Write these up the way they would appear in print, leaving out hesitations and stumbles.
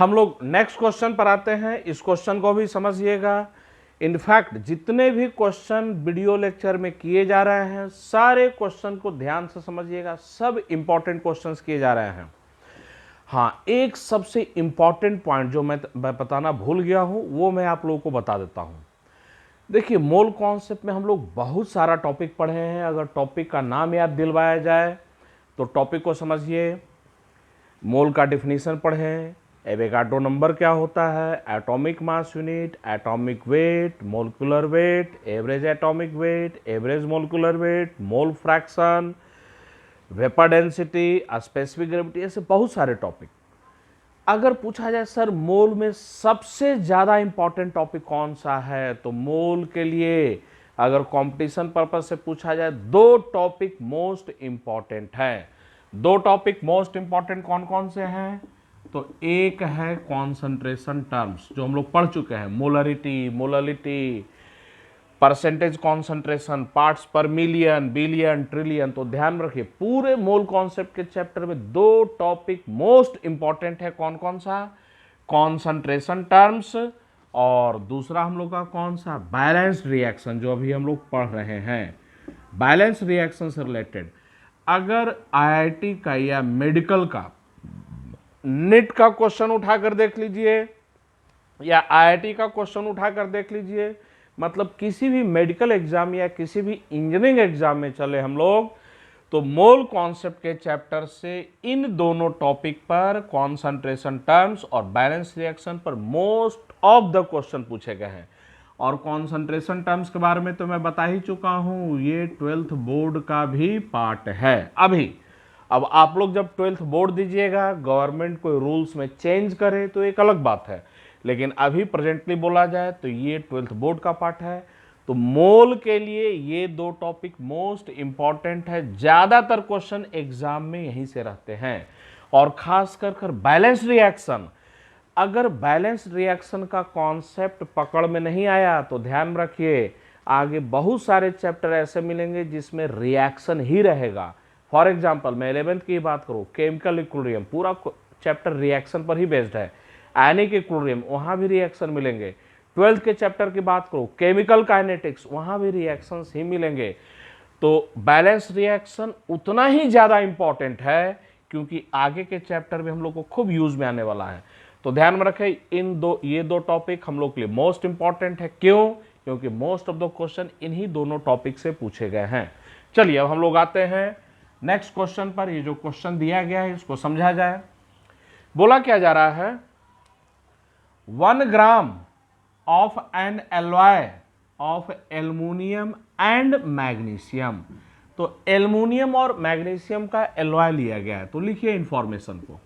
हम लोग next question पर आते हैं। इस क्वेश्चन को भी समझिएगा। इनफैक्ट जितने भी क्वेश्चन वीडियो लेक्चर में किए जा रहे हैं सारे क्वेश्चन को ध्यान से समझिएगा, सब इंपॉर्टेंट क्वेश्चंस किए जा रहे हैं। हाँ, एक सबसे इंपॉर्टेंट पॉइंट जो मैं बताना भूल गया हूं वो मैं आप लोगों को बता देता हूं। देखिए, मोल कॉन्सेप्ट में हम लोग बहुत सारा टॉपिक पढ़े हैं। अगर टॉपिक का नाम याद दिलवाया जाए तो टॉपिक को समझिए। मोल का डिफिनीशन पढ़ें, एवोगाड्रो नंबर क्या होता है, atomic mass unit, atomic weight, molecular weight, average atomic weight, average molecular weight, mole fraction, vapour density, specific gravity, ऐसे बहुत सारे टॉपिक। अगर पूछा जाए सर मोल में सबसे ज़्यादा इंपॉर्टेंट टॉपिक कौन सा है, तो मोल के लिए अगर कंपटीशन पर्पस से पूछा जाए दो टॉपिक मोस्ट इंपॉर्टेंट है। दो टॉपिक मोस्ट इंपॉर्टेंट कौन कौन से हैं? तो एक है कॉन्सेंट्रेशन टर्म्स जो हम लोग पढ़ चुके हैं, molarity, molality, percentage concentration, parts पर मिलियन, बिलियन, ट्रिलियन। तो ध्यान रखिए पूरे मोल कॉन्सेप्ट के चैप्टर में दो टॉपिक मोस्ट इंपॉर्टेंट है। कौन कौन सा? कॉन्सेंट्रेशन टर्म्स और दूसरा हम लोग का कौन सा? बैलेंस्ड रिएक्शन, जो अभी हम लोग पढ़ रहे हैं। बैलेंस रिएक्शन से रिलेटेड अगर आईआईटी का या मेडिकल का नीट का क्वेश्चन उठाकर देख लीजिए या आईआईटी का क्वेश्चन उठाकर देख लीजिए, मतलब किसी भी मेडिकल एग्जाम या किसी भी इंजीनियरिंग एग्जाम में चले हम लोग, तो मोल कॉन्सेप्ट के चैप्टर से इन दोनों टॉपिक पर, कॉन्सेंट्रेशन टर्म्स और बैलेंस रिएक्शन पर मोस्ट ऑफ द क्वेश्चन पूछे गए हैं। और कॉन्सेंट्रेशन टर्म्स के बारे में तो मैं बता ही चुका हूं, ये 12th बोर्ड का भी पार्ट है। अब आप लोग जब 12th बोर्ड दीजिएगा, गवर्नमेंट कोई रूल्स में चेंज करे तो एक अलग बात है, लेकिन अभी प्रेजेंटली बोला जाए तो ये 12th बोर्ड का पार्ट है। तो मोल के लिए ये दो टॉपिक मोस्ट इंपॉर्टेंट है। ज़्यादातर क्वेश्चन एग्जाम में यहीं से रहते हैं। और खास कर बैलेंस रिएक्शन, अगर बैलेंस रिएक्शन का कॉन्सेप्ट पकड़ में नहीं आया तो ध्यान रखिए आगे बहुत सारे चैप्टर ऐसे मिलेंगे जिसमें रिएक्शन ही रहेगा। फॉर एग्जाम्पल मैं 11th की बात करूँ, केमिकल इक्विलिब्रियम, पूरा चैप्टर रिएक्शन पर ही बेस्ड है। आयनिक इक्विलिब्रियम, वहाँ भी रिएक्शन मिलेंगे। 12th के चैप्टर की बात करूँ, केमिकल काइनेटिक्स, वहाँ भी रिएक्शंस ही मिलेंगे। तो बैलेंस रिएक्शन उतना ही ज़्यादा इंपॉर्टेंट है क्योंकि आगे के चैप्टर में हम लोग को खूब यूज में आने वाला है। तो ध्यान में रखें ये दो टॉपिक हम लोग के लिए मोस्ट इंपॉर्टेंट है। क्यों? क्योंकि मोस्ट ऑफ द क्वेश्चन इन्हीं दोनों टॉपिक से पूछे गए हैं। चलिए अब हम लोग आते हैं नेक्स्ट क्वेश्चन पर। ये जो क्वेश्चन दिया गया है इसको समझा जाए। बोला क्या जा रहा है, 1 gram of N alloy of aluminium and magnesium. तो एल्युमिनियम और मैग्नीशियम का एलॉय लिया गया है। तो लिखिए इंफॉर्मेशन को,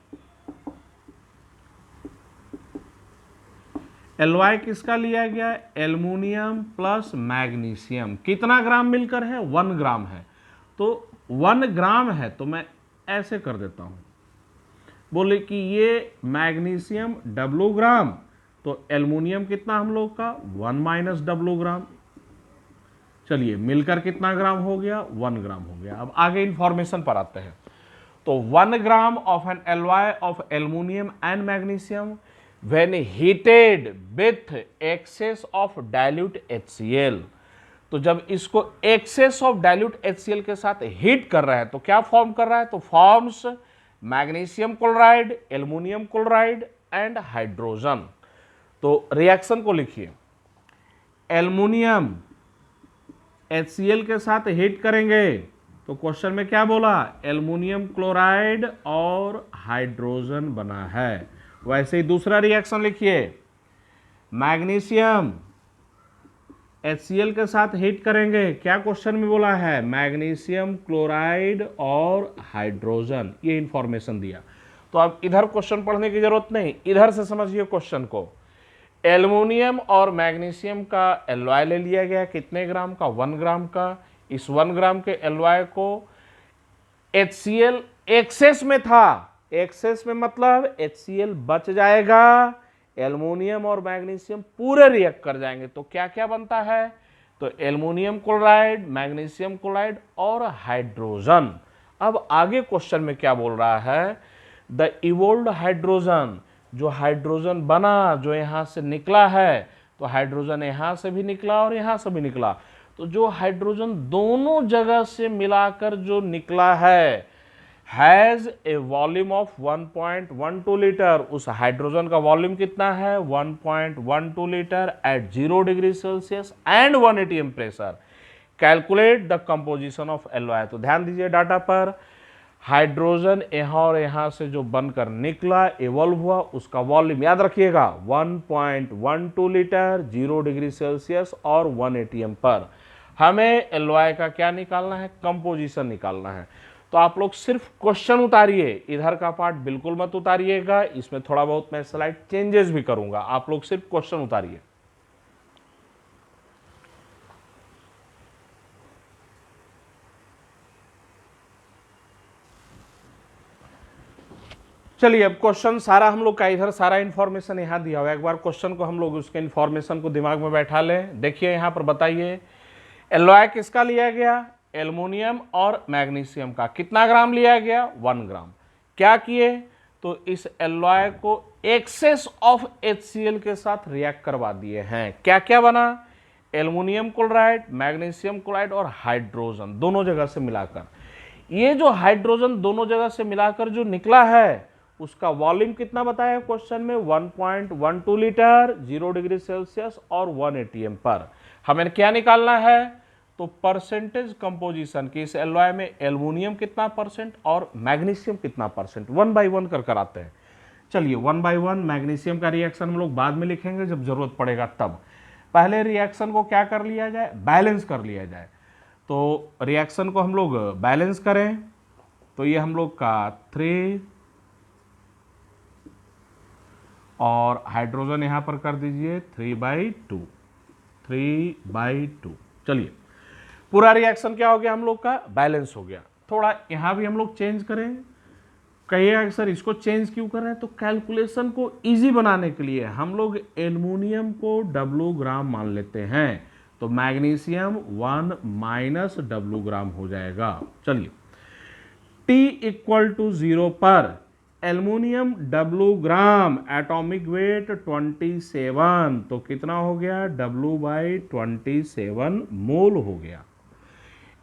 एलॉय किसका लिया गया है? Aluminium plus magnesium. कितना ग्राम मिलकर है? 1 ग्राम है। तो 1 ग्राम है तो मैं ऐसे कर देता हूं, बोले कि ये मैग्नीशियम डब्लू ग्राम, तो एल्युमिनियम कितना हम लोग का? 1 माइनस डब्लू ग्राम। चलिए मिलकर कितना ग्राम हो गया? 1 ग्राम हो गया। अब आगे इंफॉर्मेशन पर आते हैं। तो 1 gram of N alloy of aluminium and magnesium when heated with access of dilute HCl। तो जब इसको एक्सेस ऑफ डाइल्यूट HCl के साथ हीट कर रहा है तो क्या फॉर्म कर रहा है? तो forms magnesium chloride, aluminium chloride and hydrogen. तो रिएक्शन को लिखिए, एल्युमिनियम HCl के साथ हीट करेंगे तो क्वेश्चन में क्या बोला? एल्युमिनियम क्लोराइड और हाइड्रोजन बना है। वैसे ही दूसरा रिएक्शन लिखिए, मैग्नीशियम HCl के साथ हीट करेंगे, क्या क्वेश्चन में बोला है? मैग्नीशियम क्लोराइड और हाइड्रोजन। ये इंफॉर्मेशन दिया। तो अब इधर क्वेश्चन पढ़ने की जरूरत नहीं, इधर से समझिए क्वेश्चन को। एल्युमिनियम और मैग्नीशियम का एलॉय ले लिया गया, कितने ग्राम का? 1 ग्राम का। इस 1 ग्राम के एलॉय को HCl एक्सेस में था, एक्सेस में मतलब HCl बच जाएगा, एल्युमिनियम और मैग्नीशियम पूरे रिएक्ट कर जाएंगे। तो क्या क्या बनता है? तो एल्युमिनियम क्लोराइड, मैग्नीशियम क्लोराइड और हाइड्रोजन। अब आगे क्वेश्चन में क्या बोल रहा है? द इवोल्व्ड हाइड्रोजन जो हाइड्रोजन बना, जो यहाँ से निकला है, तो हाइड्रोजन यहाँ से भी निकला और यहाँ से भी निकला, तो जो हाइड्रोजन दोनों जगह से मिलाकर जो निकला है has a volume of 1.12 litre. उस हाइड्रोजन का वॉल्यूम कितना है? 1.12 litre at 0 degree Celsius and 1 atm pressure. Calculate the composition of LOI। तो ध्यान दीजिए डाटा पर, हाइड्रोजन यहाँ और यहाँ से जो बनकर निकला, इवॉल्व हुआ, उसका वॉल्यूम याद रखिएगा 1.12 लीटर, 0 डिग्री सेल्सियस और 1 atm पर। हमें LOI का क्या निकालना है? कंपोजिशन निकालना है। तो आप लोग सिर्फ क्वेश्चन उतारिए, इधर का पार्ट बिल्कुल मत उतारिएगा, इसमें थोड़ा बहुत मैं स्लाइड चेंजेस भी करूंगा, आप लोग सिर्फ क्वेश्चन उतारिए। चलिए अब क्वेश्चन सारा हम लोग का इधर सारा इंफॉर्मेशन यहाँ दिया हुआ है, एक बार क्वेश्चन को हम लोग उसके इंफॉर्मेशन को दिमाग में बैठा लें। देखिए यहाँ पर बताइए, LOI किसका लिया गया? एल्युमिनियम और मैग्नीशियम का। कितना ग्राम लिया गया? 1 ग्राम। क्या किए? तो इस LOI को एक्सेस ऑफ HCl के साथ रिएक्ट करवा दिए हैं। क्या क्या बना? एल्युमिनियम क्लोराइड, मैग्नीशियम क्लोराइड और हाइड्रोजन दोनों जगह से मिलाकर। ये जो हाइड्रोजन दोनों जगह से मिलाकर जो निकला है, उसका वॉल्यूम कितना बताया क्वेश्चन में? 1.12 लीटर, 0 डिग्री सेल्सियस और 1 atm पर। हमें क्या निकालना है? तो परसेंटेज कंपोजिशन की इस LOI में एल्युमिनियम कितना परसेंट और मैग्नीशियम कितना परसेंट, 1 by 1 कर कराते हैं। चलिए 1 by 1 मैग्नीशियम का रिएक्शन हम लोग बाद में लिखेंगे जब जरूरत पड़ेगा तब। पहले रिएक्शन को क्या कर लिया जाए? बैलेंस कर लिया जाए। तो रिएक्शन को हम लोग बैलेंस करें तो ये हम लोग का 3 और हाइड्रोजन यहां पर कर दीजिए 3/2। चलिए पूरा रिएक्शन क्या हो गया हम लोग का? बैलेंस हो गया। थोड़ा यहां भी हम लोग चेंज करें। कहिएगा सर इसको चेंज क्यों कर रहे हैं? तो कैलकुलेशन को इजी बनाने के लिए हम लोग एल्युमिनियम को W ग्राम मान लेते हैं, तो मैग्नीशियम 1 - W ग्राम हो जाएगा। चलिए T = 0 पर एल्युमिनियम W ग्राम, एटॉमिक वेट 27, तो कितना हो गया? W/27 मोल हो गया।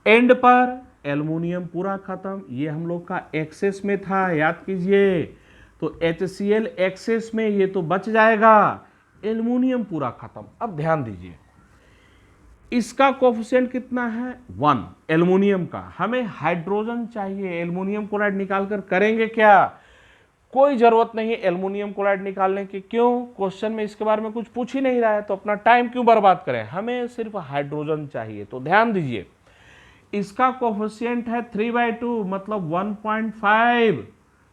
एंड पर एल्युमिनियम पूरा खत्म, ये हम लोग का एक्सेस में था, याद कीजिए। तो HCl एक्सेस में, ये तो बच जाएगा। एल्युमिनियम पूरा खत्म। अब ध्यान दीजिए, इसका कोफिशिएंट कितना है? 1 एल्युमिनियम का। हमें हाइड्रोजन चाहिए, एल्युमिनियम क्लोराइड निकालकर करेंगे क्या? कोई जरूरत नहीं है एल्युमिनियम क्लोराइड निकालने की। क्यों? क्वेश्चन में इसके बारे में कुछ पूछ ही नहीं रहा है, तो अपना टाइम क्यों बर्बाद करें? हमें सिर्फ हाइड्रोजन चाहिए। तो ध्यान दीजिए, इसका कोफिशिएंट है 3/2 मतलब 1.5,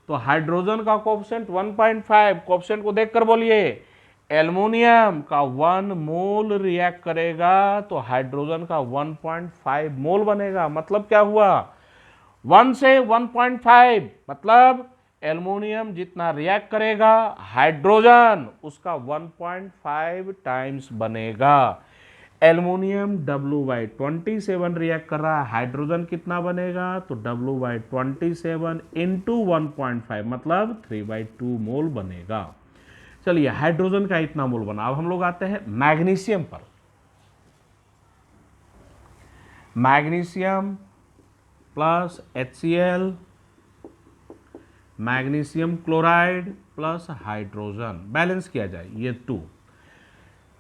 तो हाइड्रोजन का कोफिशिएंट 1.5। कोफिशिएंट को देखकर बोलिए, एल्युमिनियम का 1 मोल रिएक्ट करेगा तो हाइड्रोजन का 1.5 मोल बनेगा। मतलब क्या हुआ? 1 से 1.5 मतलब एल्युमिनियम जितना रिएक्ट करेगा, हाइड्रोजन उसका 1.5 टाइम्स बनेगा। एल्युमिनियम W/27 रिएक्ट कर रहा है, हाइड्रोजन कितना बनेगा? तो W/27 × 1.5 मतलब 3/2 मोल बनेगा। चलिए हाइड्रोजन का इतना मोल बना। अब हम लोग आते हैं मैग्नीशियम पर। Magnesium plus HCl, magnesium chloride plus hydrogen, balance किया जाए, ये 2।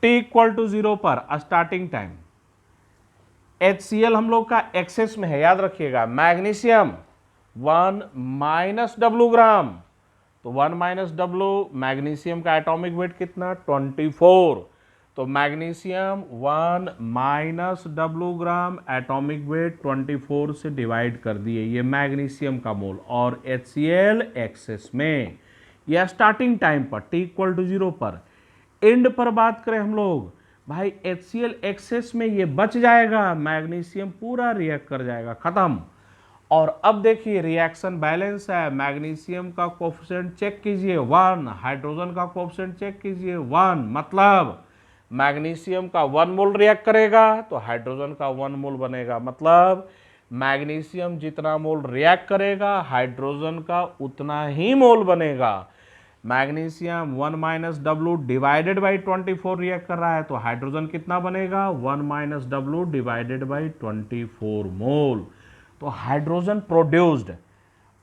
T = 0 पर स्टार्टिंग टाइम HCl हम लोग का एक्सेस में है, याद रखिएगा। मैग्नीशियम 1 - W ग्राम, तो 1 - W, मैग्नीशियम का एटॉमिक वेट कितना? 24, तो मैग्नीशियम 1 - W ग्राम, एटॉमिक वेट 24 से डिवाइड कर दिए, ये मैग्नीशियम का मोल। और HCl एक्सेस में, यह स्टार्टिंग टाइम पर T = 0 पर। एंड पर बात करें हम लोग, भाई HCl एक्सेस में ये बच जाएगा, मैग्नीशियम पूरा रिएक्ट कर जाएगा, खत्म। और अब देखिए रिएक्शन बैलेंस है। मैग्नीशियम का कोफिशिएंट चेक कीजिए 1, हाइड्रोजन का कोफिशिएंट चेक कीजिए 1, मतलब मैग्नीशियम का 1 मोल रिएक्ट करेगा तो हाइड्रोजन का 1 मोल बनेगा। मतलब मैग्नीशियम जितना मोल रिएक्ट करेगा, हाइड्रोजन का उतना ही मोल बनेगा। Magnesium 1 minus W divided by 24 react कर रहा है, तो हाइड्रोजन कितना बनेगा 1 माइनस डब्लू डिवाइडेड बाई 24 मोल। तो हाइड्रोजन प्रोड्यूस्ड।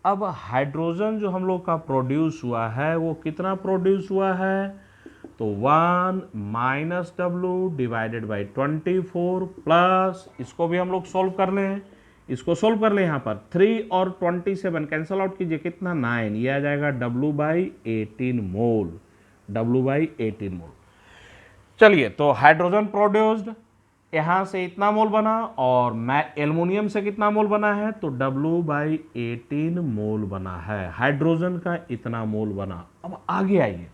अब हाइड्रोजन जो हम लोग का प्रोड्यूस हुआ है वो कितना प्रोड्यूस हुआ है, तो 1 minus W divided by 24 plus, इसको भी हम लोग सोल्व कर लें, इसको सोल्व कर ले। यहाँ पर 3 और 27 कैंसल आउट कीजिए, कितना 9, ये आ जाएगा W by 18 mole, W by 18 मोल। चलिए, तो हाइड्रोजन प्रोड्यूस्ड यहाँ से इतना मोल बना, और मैं एल्युमिनियम से कितना मोल बना है, तो W बाई 18 मोल बना है, हाइड्रोजन का इतना मोल बना। अब आगे आइए,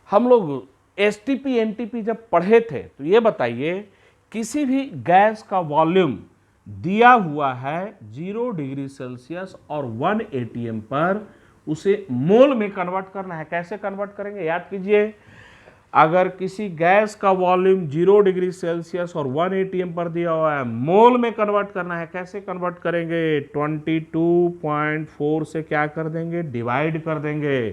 हम लोग STP NTP जब पढ़े थे तो ये बताइए, किसी भी गैस का वॉल्यूम दिया हुआ है 0 डिग्री सेल्सियस और 1 atm पर, उसे मोल में कन्वर्ट करना है। कैसे कन्वर्ट करेंगे, याद कीजिए, अगर किसी गैस का वॉल्यूम 0 डिग्री सेल्सियस और 1 atm पर दिया हुआ है, मोल में कन्वर्ट करना है। कैसे कन्वर्ट करेंगे, 22.4 से क्या कर देंगे, डिवाइड कर देंगे,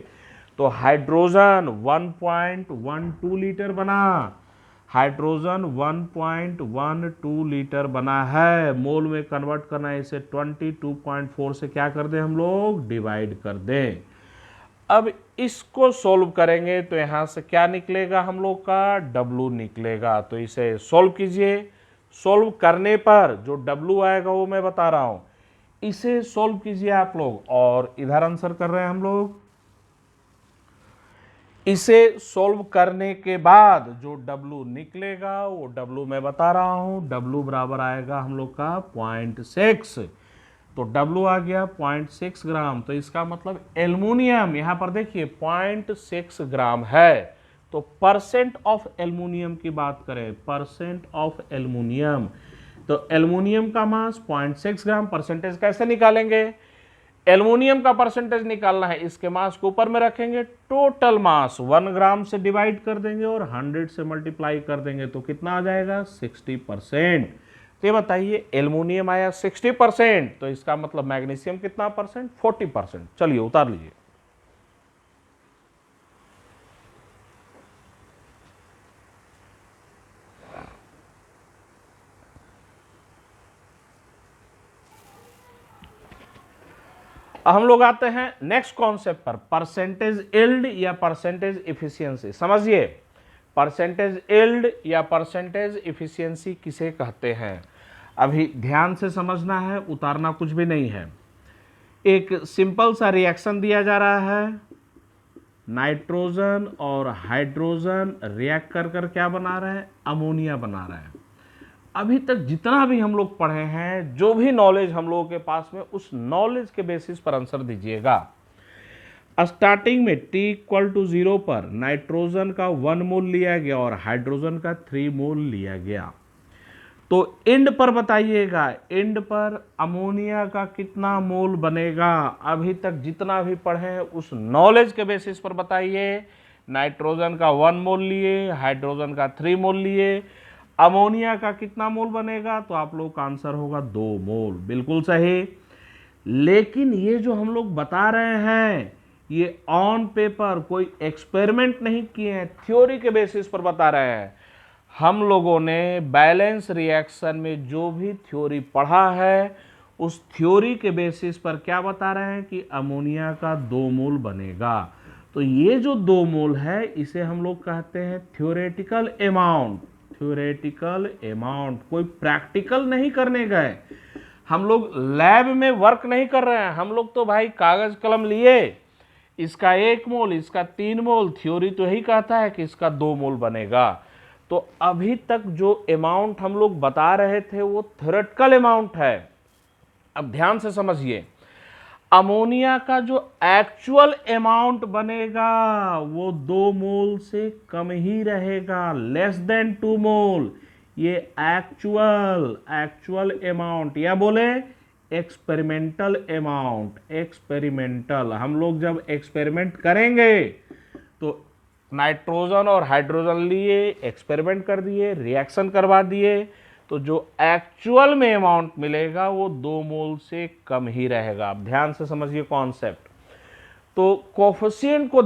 तो हाइड्रोजन 1.12 लीटर बना, हाइड्रोजन 1.12 लीटर बना है। मोल में कन्वर्ट करना है, इसे 22.4 से क्या कर दें हम लोग, डिवाइड कर दें। अब इसको सोल्व करेंगे तो यहाँ से क्या निकलेगा हम लोग का, W निकलेगा। तो इसे सोल्व कीजिए, सोल्व करने पर जो W आएगा वो मैं बता रहा हूँ, इसे सोल्व कीजिए आप लोग, और इधर आंसर कर रहे हैं हम लोग। इसे सोल्व करने के बाद जो W निकलेगा वो W मैं बता रहा हूं, W बराबर आएगा हम लोग का 0.6, तो W आ गया 0.6 ग्राम। तो इसका मतलब एल्युमिनियम यहाँ पर देखिए 0.6 ग्राम है। तो परसेंट ऑफ एल्युमिनियम की बात करें, परसेंट ऑफ एल्युमिनियम, तो एल्युमिनियम का मास 0.6 ग्राम। परसेंटेज कैसे निकालेंगे, एल्युमिनियम का परसेंटेज निकालना है, इसके मास को ऊपर में रखेंगे, टोटल मास 1 ग्राम से डिवाइड कर देंगे और 100 से मल्टीप्लाई कर देंगे, तो कितना आ जाएगा 60%। तो ये बताइए, एल्युमिनियम आया 60%, तो इसका मतलब मैग्नीशियम कितना परसेंट, 40%। चलिए उतार लीजिए। हम लोग आते हैं नेक्स्ट कॉन्सेप्ट पर, परसेंटेज यील्ड या परसेंटेज इफिशियंसी। समझिए, परसेंटेज यील्ड या परसेंटेज इफिशियंसी किसे कहते हैं, अभी ध्यान से समझना है, उतारना कुछ भी नहीं है। एक सिंपल सा रिएक्शन दिया जा रहा है, नाइट्रोजन और हाइड्रोजन रिएक्ट कर कर क्या बना रहे हैं, अमोनिया बना रहे हैं। अभी तक जितना भी हम लोग पढ़े हैं, जो भी नॉलेज हम लोगों के पास में, उस नॉलेज के बेसिस पर आंसर दीजिएगा। स्टार्टिंग में t = 0 पर नाइट्रोजन का 1 मोल लिया गया और हाइड्रोजन का 3 मोल लिया गया। तो एंड पर बताइएगा, एंड पर अमोनिया का कितना मोल बनेगा। अभी तक जितना भी पढ़े हैं उस नॉलेज के बेसिस पर बताइए। नाइट्रोजन का 1 मोल लिए, हाइड्रोजन का 3 मोल लिए, अमोनिया का कितना मोल बनेगा, तो आप लोग का आंसर होगा 2 मोल। बिल्कुल सही। लेकिन ये जो हम लोग बता रहे हैं, ये ऑन पेपर कोई एक्सपेरिमेंट नहीं किए हैं, थ्योरी के बेसिस पर बता रहे हैं। हम लोगों ने बैलेंस रिएक्शन में जो भी थ्योरी पढ़ा है, उस थ्योरी के बेसिस पर क्या बता रहे हैं कि अमोनिया का 2 मोल बनेगा। तो ये जो 2 मोल है, इसे हम लोग कहते हैं थ्योरेटिकल अमाउंट। थ्योरेटिकल अमाउंट, कोई प्रैक्टिकल नहीं करने गए, हम लोग लैब में वर्क नहीं कर रहे हैं। हम लोग तो भाई कागज कलम लिए, इसका 1 मोल, इसका 3 मोल, थ्योरी तो यही कहता है कि इसका 2 मोल बनेगा। तो अभी तक जो अमाउंट हम लोग बता रहे थे वो थ्योरेटिकल अमाउंट है। अब ध्यान से समझिए, अमोनिया का जो एक्चुअल अमाउंट बनेगा वो 2 मोल से कम ही रहेगा, लेस देन 2 मोल। ये एक्चुअल अमाउंट, या बोले एक्सपेरिमेंटल अमाउंट। एक्सपेरिमेंटल, हम लोग जब एक्सपेरिमेंट करेंगे तो नाइट्रोजन और हाइड्रोजन लिए, एक्सपेरिमेंट कर दिए, रिएक्शन करवा दिए, तो जो एक्चुअल में अमाउंट मिलेगा वो 2 मोल से कम ही रहेगा। अब ध्यान से समझिए कॉन्सेप्ट। तो कोफिशिएंट को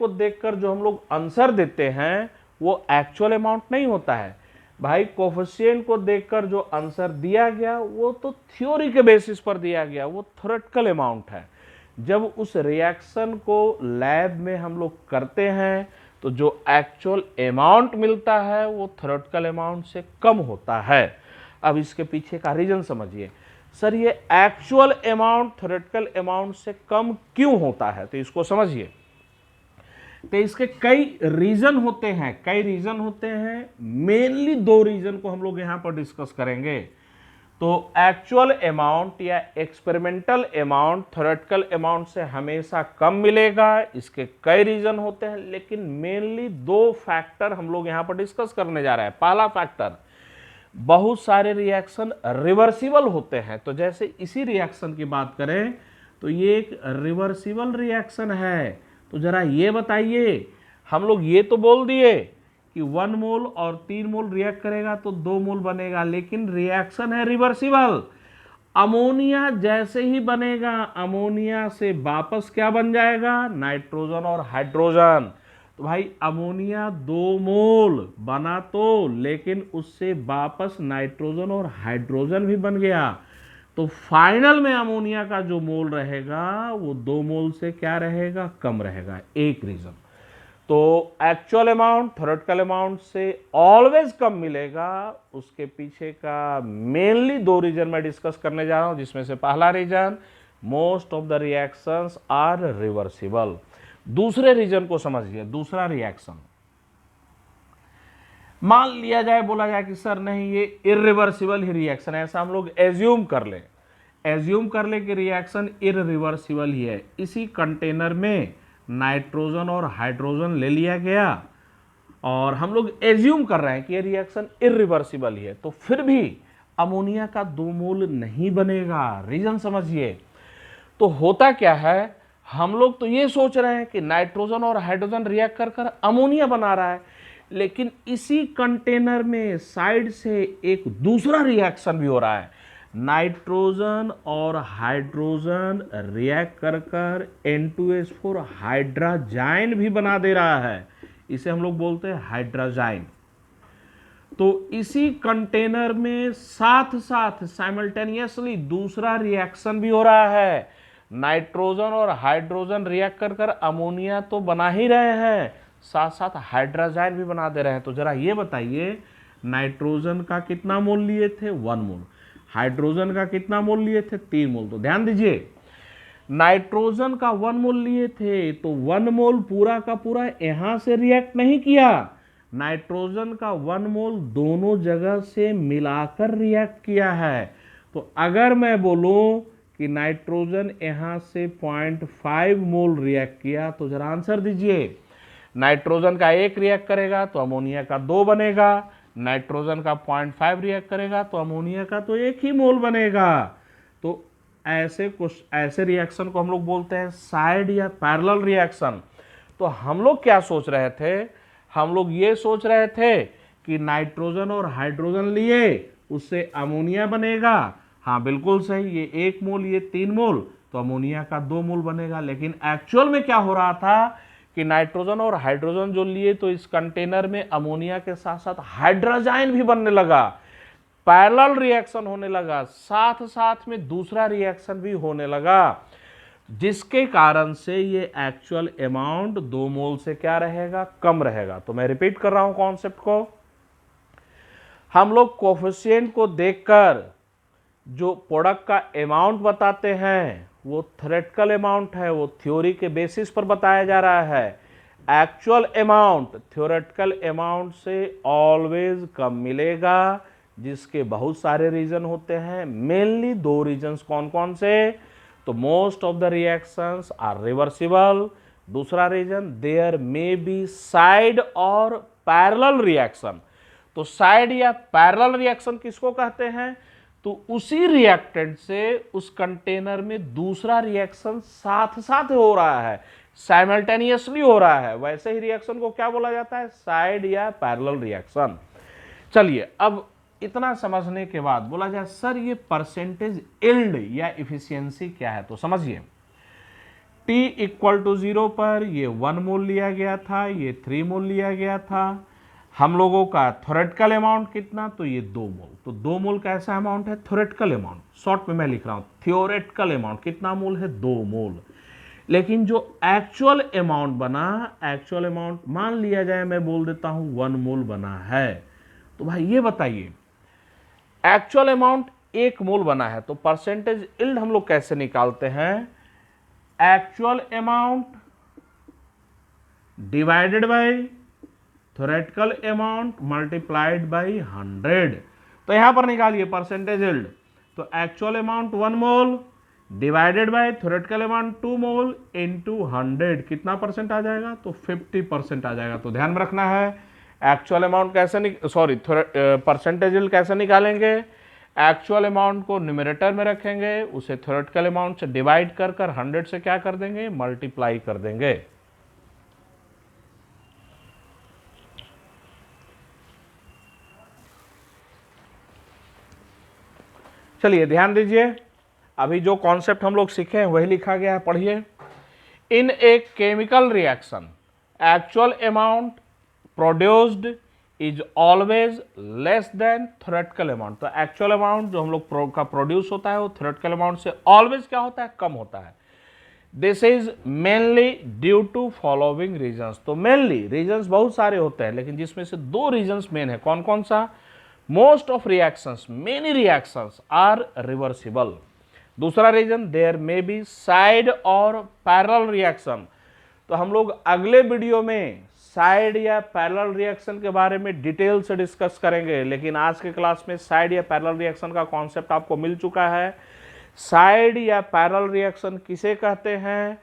देखकर जो हम लोग आंसर देते हैं वो एक्चुअल अमाउंट नहीं होता है भाई। कोफिशिएंट को देखकर जो आंसर दिया गया वो तो थ्योरी के बेसिस पर दिया गया, वो थ्योरेटिकल अमाउंट है। जब उस रिएक्शन को लैब में हम लोग करते हैं तो जो एक्चुअल अमाउंट मिलता है वो थ्योरेटिकल अमाउंट से कम होता है। अब इसके पीछे का रीजन समझिए। सर ये एक्चुअल अमाउंट थ्योरेटिकल अमाउंट से कम क्यों होता है, तो इसको समझिए। तो इसके कई रीजन होते हैं। मेनली 2 रीजन को हम लोग यहां पर डिस्कस करेंगे। तो एक्चुअल अमाउंट या एक्सपेरिमेंटल अमाउंट थ्योरेटिकल अमाउंट से हमेशा कम मिलेगा। इसके कई रीजन होते हैं, लेकिन मेनली 2 फैक्टर हम लोग यहां पर डिस्कस करने जा रहे हैं। पहला फैक्टर, बहुत सारे रिएक्शन रिवर्सिबल होते हैं। तो जैसे इसी रिएक्शन की बात करें तो ये एक रिवर्सिबल रिएक्शन है। तो जरा ये बताइए, हम लोग ये तो बोल दिए कि 1 मोल और 3 मोल रिएक्ट करेगा तो 2 मोल बनेगा, लेकिन रिएक्शन है रिवर्सिबल। अमोनिया जैसे ही बनेगा, अमोनिया से वापस क्या बन जाएगा, नाइट्रोजन और हाइड्रोजन। तो भाई अमोनिया 2 मोल बना तो, लेकिन उससे वापस नाइट्रोजन और हाइड्रोजन भी बन गया। तो फाइनल में अमोनिया का जो मोल रहेगा वो 2 मोल से क्या रहेगा, कम रहेगा। एक रीजन। तो एक्चुअल अमाउंट थ्योरेटिकल अमाउंट से ऑलवेज कम मिलेगा। उसके पीछे का मेनली 2 रीजन मैं डिस्कस करने जा रहा हूं, जिसमें से पहला reason, most of the reactions are reversible. दूसरे रीजन को समझिए। दूसरा रिएक्शन, मान लिया जाए, बोला जाए कि सर नहीं ये इरिवर्सिबल ही रिएक्शन है, ऐसा हम लोग एज्यूम कर ले कि रिएक्शन इरिवर्सिबल ही है। इसी कंटेनर में नाइट्रोजन और हाइड्रोजन ले लिया गया और हम लोग एज्यूम कर रहे हैं कि ये रिएक्शन इरिवर्सिबल ही है, तो फिर भी अमोनिया का 2 मोल नहीं बनेगा। रीजन समझिए। तो होता क्या है, हम लोग तो ये सोच रहे हैं कि नाइट्रोजन और हाइड्रोजन रिएक्ट कर अमोनिया बना रहा है, लेकिन इसी कंटेनर में साइड से एक दूसरा रिएक्शन भी हो रहा है। नाइट्रोजन और हाइड्रोजन रिएक्ट कर N2H4 हाइड्राजाइन भी बना दे रहा है। इसे हम लोग बोलते हैं हाइड्राजाइन। तो इसी कंटेनर में साथ साथ साइमल्टेनियसली दूसरा रिएक्शन भी हो रहा है। नाइट्रोजन और हाइड्रोजन रिएक्ट कर अमोनिया तो बना ही रहे हैं, साथ साथ हाइड्राजाइन भी बना दे रहे हैं। तो जरा ये बताइए, नाइट्रोजन का कितना मोल लिए थे, 1 मोल। हाइड्रोजन का कितना मोल लिए थे, 3 मोल। तो ध्यान दीजिए, नाइट्रोजन का 1 मोल लिए थे तो 1 मोल पूरा का पूरा यहां से रिएक्ट नहीं किया। नाइट्रोजन का 1 मोल दोनों जगह से मिलाकर रिएक्ट किया है। तो अगर मैं बोलूं कि नाइट्रोजन यहां से 0.5 मोल रिएक्ट किया, तो जरा आंसर दीजिए। नाइट्रोजन का 1 रिएक्ट करेगा तो अमोनिया का 2 बनेगा। नाइट्रोजन का 0.5 रिएक्ट करेगा तो अमोनिया का तो 1 ही मोल बनेगा। तो ऐसे रिएक्शन को हम लोग बोलते हैं साइड या पैरेलल रिएक्शन। तो हम लोग क्या सोच रहे थे, हम लोग ये सोच रहे थे कि नाइट्रोजन और हाइड्रोजन लिए उससे अमोनिया बनेगा। हाँ बिल्कुल सही, ये 1 मोल ये 3 मोल, तो अमोनिया का 2 मोल बनेगा। लेकिन एक्चुअल में क्या हो रहा था कि नाइट्रोजन और हाइड्रोजन जो लिए तो इस कंटेनर में अमोनिया के साथ साथ हाइड्राजाइन भी बनने लगा, पैरेलल रिएक्शन होने लगा, साथ साथ में दूसरा रिएक्शन भी होने लगा, जिसके कारण से ये एक्चुअल अमाउंट 2 मोल से क्या रहेगा, कम रहेगा। तो मैं रिपीट कर रहा हूं कॉन्सेप्ट को। हम लोग कोफिशिएंट को देखकर जो प्रोडक्ट का अमाउंट बताते हैं वो थ्योरेटिकल अमाउंट है, वो थ्योरी के बेसिस पर बताया जा रहा है। एक्चुअल अमाउंट थ्योरेटिकल अमाउंट से ऑलवेज कम मिलेगा, जिसके बहुत सारे रीजन होते हैं। मेनली 2 रीजन्स कौन कौन से, तो most of the reactions are reversible. दूसरा reason, there may be side और पैरेलल रिएक्शन। तो साइड या पैरेलल रिएक्शन किसको कहते हैं, तो उसी रिएक्टेंट से उस कंटेनर में दूसरा रिएक्शन साथ साथ हो रहा है, साइमल्टेनियसली हो रहा है, वैसे ही रिएक्शन को क्या बोला जाता है, साइड या पैरेलल रिएक्शन। चलिए, अब इतना समझने के बाद बोला जाए सर ये परसेंटेज यील्ड या इफिशियंसी क्या है, तो समझिए t इक्वल टू 0 पर ये 1 मोल लिया गया था, ये 3 मोल लिया गया था। हम लोगों का थ्योरेटिकल अमाउंट कितना, तो ये 2 मोल। तो 2 मोल कैसा अमाउंट है, थ्योरेटिकल अमाउंट। शॉर्ट में मैं लिख रहा हूं थ्योरेटिकल अमाउंट कितना मोल है, 2 मोल। लेकिन जो एक्चुअल अमाउंट बना, एक्चुअल अमाउंट मान लिया जाए मैं बोल देता हूं 1 मोल बना है। तो भाई ये बताइए एक्चुअल अमाउंट 1 मोल बना है तो परसेंटेज यील्ड हम लोग कैसे निकालते हैं, actual amount divided by theoretical amount multiplied by 100। तो यहां पर निकालिए परसेंटेज यील्ड। तो actual amount 1 mole divided by theoretical amount 2 mole into 100 कितना परसेंट आ जाएगा, तो 50% आ जाएगा। तो ध्यान में रखना है एक्चुअल अमाउंट कैसे परसेंटेज यील्ड कैसे निकालेंगे, एक्चुअल अमाउंट को न्यूमरेटर में रखेंगे, उसे थ्योरेटिकल अमाउंट से डिवाइड कर 100 से क्या कर देंगे, मल्टीप्लाई कर देंगे। चलिए ध्यान दीजिए, अभी जो कॉन्सेप्ट हम लोग सीखे हैं वही लिखा गया है, पढ़िए। In a chemical reaction actual amount produced is always less than theoretical amount. तो एक्चुअल अमाउंट जो हम लोग का प्रोड्यूस होता है वो थ्योरेटिकल अमाउंट से ऑलवेज क्या होता है, कम होता है। This is mainly due to following reasons. तो मेनली रीजंस बहुत सारे होते हैं, लेकिन जिसमें से 2 रीजंस मेन है। कौन कौन सा, most of reactions, many reactions are reversible. दूसरा reason there may be side और पैरेलल रिएक्शन। तो हम लोग अगले वीडियो में साइड या पैरेलल रिएक्शन के बारे में डिटेल से डिस्कस करेंगे, लेकिन आज के क्लास में साइड या पैरेलल रिएक्शन का कॉन्सेप्ट आपको मिल चुका है। साइड या पैरेलल रिएक्शन किसे कहते हैं,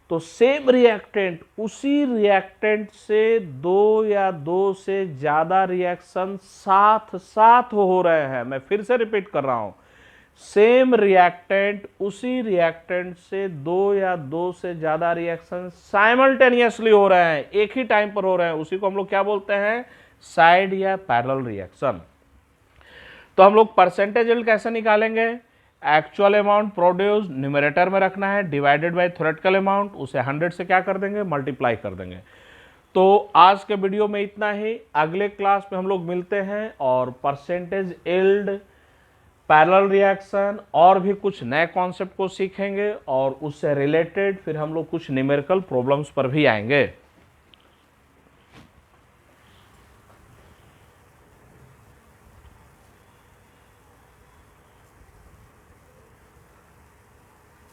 तो सेम रिएक्टेंट, उसी रिएक्टेंट से 2 या 2 से ज्यादा रिएक्शन साथ साथ हो रहे हैं। मैं फिर से रिपीट कर रहा हूं, सेम रिएक्टेंट, उसी रिएक्टेंट से 2 या 2 से ज्यादा रिएक्शन साइमल्टेनियसली हो रहे हैं, एक ही टाइम पर हो रहे हैं, उसी को हम लोग क्या बोलते हैं, साइड या पैरेलल रिएक्शन। तो हम लोग परसेंटेज यील्ड कैसे निकालेंगे, एक्चुअल अमाउंट प्रोड्यूस न्यूमरेटर में रखना है, डिवाइडेड बाय थ्योरेटिकल अमाउंट, उसे 100 से क्या कर देंगे, मल्टीप्लाई कर देंगे। तो आज के वीडियो में इतना ही, अगले क्लास में हम लोग मिलते हैं और परसेंटेज यील्ड, पैरेलल रिएक्शन और भी कुछ नए कॉन्सेप्ट को सीखेंगे और उससे रिलेटेड फिर हम लोग कुछ न्यूमेरिकल प्रॉब्लम्स पर भी आएंगे।